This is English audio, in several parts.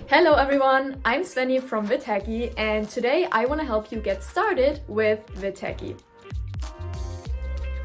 Hello everyone, I'm Svenny from VidHacky, and today I want to help you get started with VidHacky.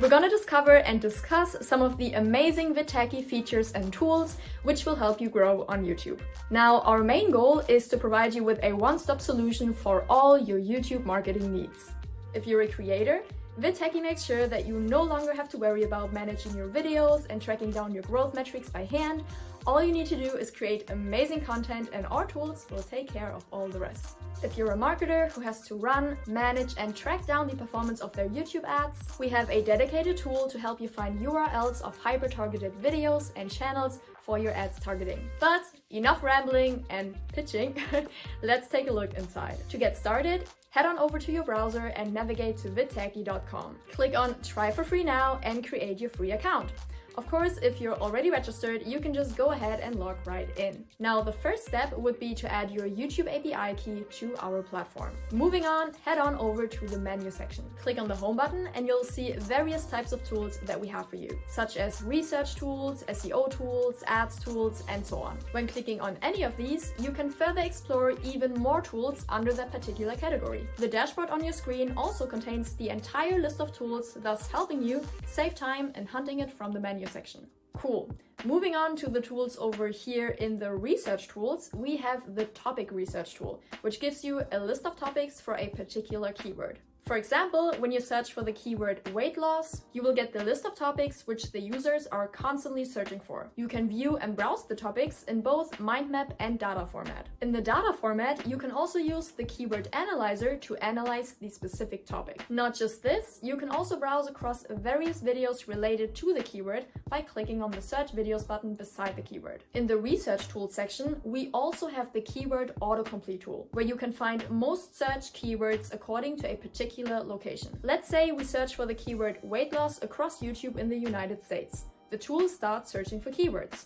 We're gonna discover and discuss some of the amazing VidHacky features and tools which will help you grow on YouTube. Now, our main goal is to provide you with a one-stop solution for all your YouTube marketing needs. If you're a creator, VidHacky makes sure that you no longer have to worry about managing your videos and tracking down your growth metrics by hand. All you need to do is create amazing content and our tools will take care of all the rest. If you're a marketer who has to run, manage and track down the performance of their YouTube ads, we have a dedicated tool to help you find URLs of hyper-targeted videos and channels for your ads targeting. But enough rambling and pitching, let's take a look inside. To get started, head on over to your browser and navigate to vidhacky.com. Click on Try for free now and create your free account. Of course, if you're already registered, you can just go ahead and log right in. Now, the first step would be to add your YouTube API key to our platform. Moving on, head on over to the menu section. Click on the home button and you'll see various types of tools that we have for you, such as research tools, SEO tools, ads tools, and so on. When clicking on any of these, you can further explore even more tools under that particular category. The dashboard on your screen also contains the entire list of tools, thus helping you save time in hunting it from the menu section. Cool. Moving on to the tools over here in the research tools, we have the topic research tool, which gives you a list of topics for a particular keyword. For example, when you search for the keyword weight loss, you will get the list of topics which the users are constantly searching for. You can view and browse the topics in both mind map and data format. In the data format, you can also use the keyword analyzer to analyze the specific topic. Not just this, you can also browse across various videos related to the keyword by clicking on the search videos button beside the keyword. In the research tools section, we also have the keyword autocomplete tool, where you can find most search keywords according to a particular location. Let's say we search for the keyword weight loss across YouTube in the United States. The tool starts searching for keywords.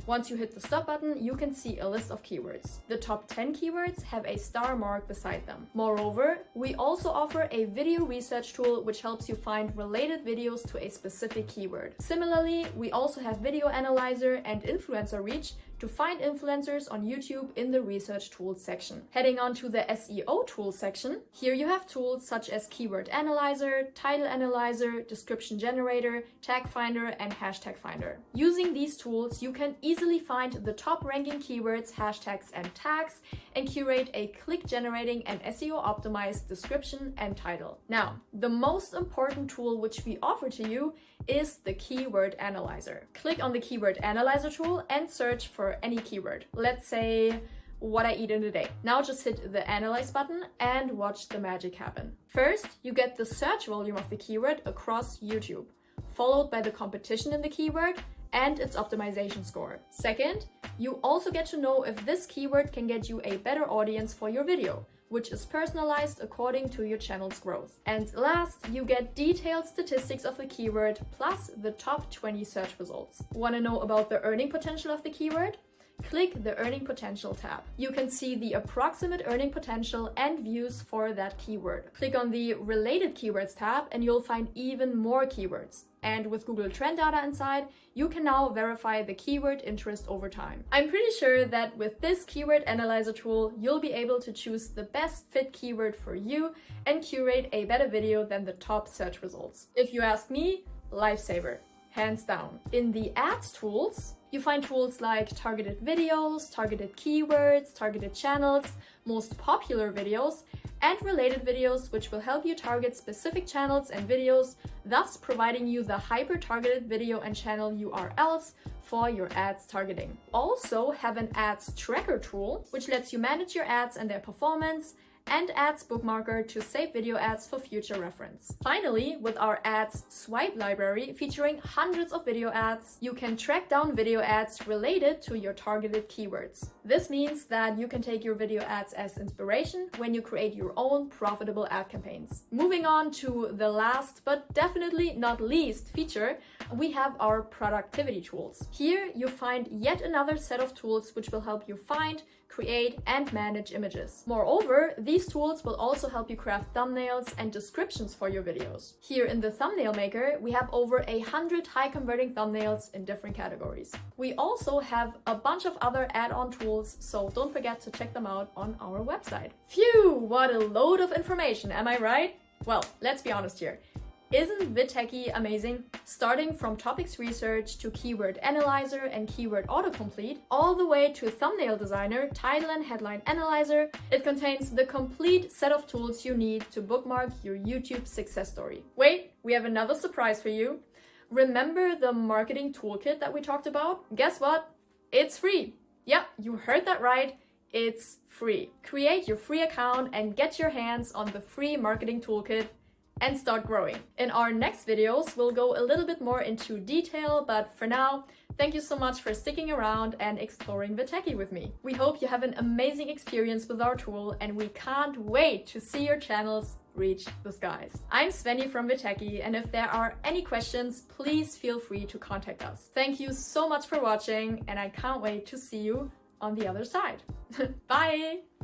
Once you hit the stop button, you can see a list of keywords. The top 10 keywords have a star mark beside them. Moreover, we also offer a video research tool which helps you find related videos to a specific keyword. Similarly, we also have video analyzer and influencer reach to find influencers on YouTube in the research tools section. Heading on to the SEO tools section, here you have tools such as keyword analyzer, title analyzer, description generator, tag finder, and hashtag finder. Using these tools, you can easily find the top ranking keywords, hashtags, and tags, and curate a click-generating and SEO-optimized description and title. Now, the most important tool which we offer to you is the keyword analyzer. Click on the keyword analyzer tool and search for any keyword. Let's say what I eat in a day. Now just hit the analyze button and watch the magic happen. First, you get the search volume of the keyword across YouTube, followed by the competition in the keyword and its optimization score. Second, you also get to know if this keyword can get you a better audience for your video, which is personalized according to your channel's growth. And last, you get detailed statistics of the keyword plus the top 20 search results. Want to know about the earning potential of the keyword? Click the Earning Potential tab. You can see the approximate earning potential and views for that keyword. Click on the Related Keywords tab and you'll find even more keywords. And with Google Trend data inside, you can now verify the keyword interest over time. I'm pretty sure that with this keyword analyzer tool, you'll be able to choose the best fit keyword for you and curate a better video than the top search results. If you ask me, lifesaver, hands down. In the ads tools, you find tools like targeted videos, targeted keywords, targeted channels, most popular videos, and related videos, which will help you target specific channels and videos, thus providing you the hyper-targeted video and channel URLs for your ads targeting. Also have an ads tracker tool, which lets you manage your ads and their performance, and ads bookmarker to save video ads for future reference. Finally, with our ads swipe library featuring hundreds of video ads, you can track down video ads related to your targeted keywords. This means that you can take your video ads as inspiration when you create your own profitable ad campaigns. Moving on to the last but definitely not least feature, we have our productivity tools. Here you find yet another set of tools which will help you find, create, and manage images. Moreover, these These tools will also help you craft thumbnails and descriptions for your videos. Here in the Thumbnail Maker, we have over 100 high converting thumbnails in different categories. We also have a bunch of other add-on tools, so don't forget to check them out on our website. Phew, what a load of information, am I right? Well, let's be honest here. Isn't VidTechie amazing? Starting from topics research to keyword analyzer and keyword autocomplete, all the way to thumbnail designer, title and headline analyzer, it contains the complete set of tools you need to bookmark your YouTube success story. Wait, we have another surprise for you. Remember the marketing toolkit that we talked about? Guess what? It's free. Yep, you heard that right. It's free. Create your free account and get your hands on the free marketing toolkit and start growing. In our next videos, we'll go a little bit more into detail, but for now, thank you so much for sticking around and exploring VidTechie with me. We hope you have an amazing experience with our tool, and we can't wait to see your channels reach the skies. I'm Svenny from VidTechie, and if there are any questions, please feel free to contact us. Thank you so much for watching, and I can't wait to see you on the other side. Bye!